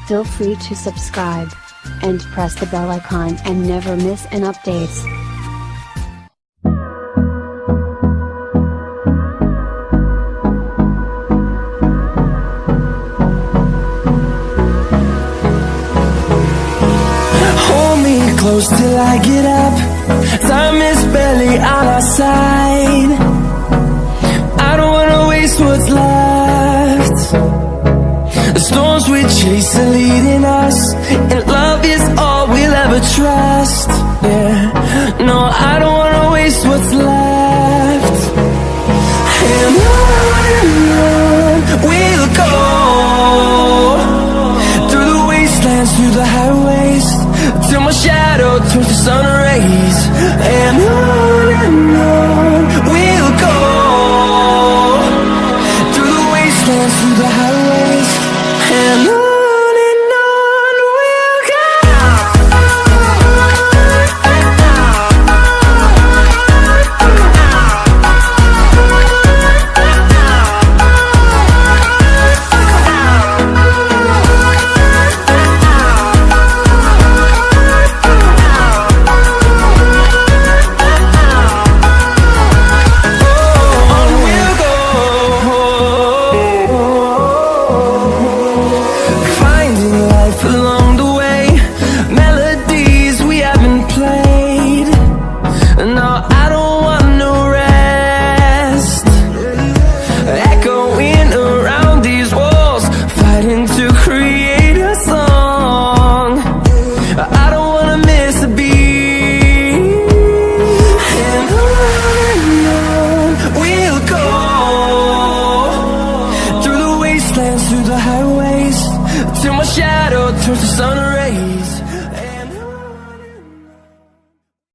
Feel free to subscribe and press the bell icon and never miss an updates. Hold me close till I get up. Time is barely on our side. I don't wanna waste what's left. The storms we chase are leading us, and love is all we'll ever trust. Yeah, no, I don't wanna waste what's left. And on we'll go, through the wastelands, through the highways, till my shadow turns to sun rays. And on we'll go, through the wastelands, through the highways, and on we'll go. Along the way, melodies we haven't played. No, I don't want no rest. Echoing around these walls, fighting to create a song. I don't wanna miss a beat. And on we'll go, through the wastelands, through the highways, till my shadow turns to sun rays.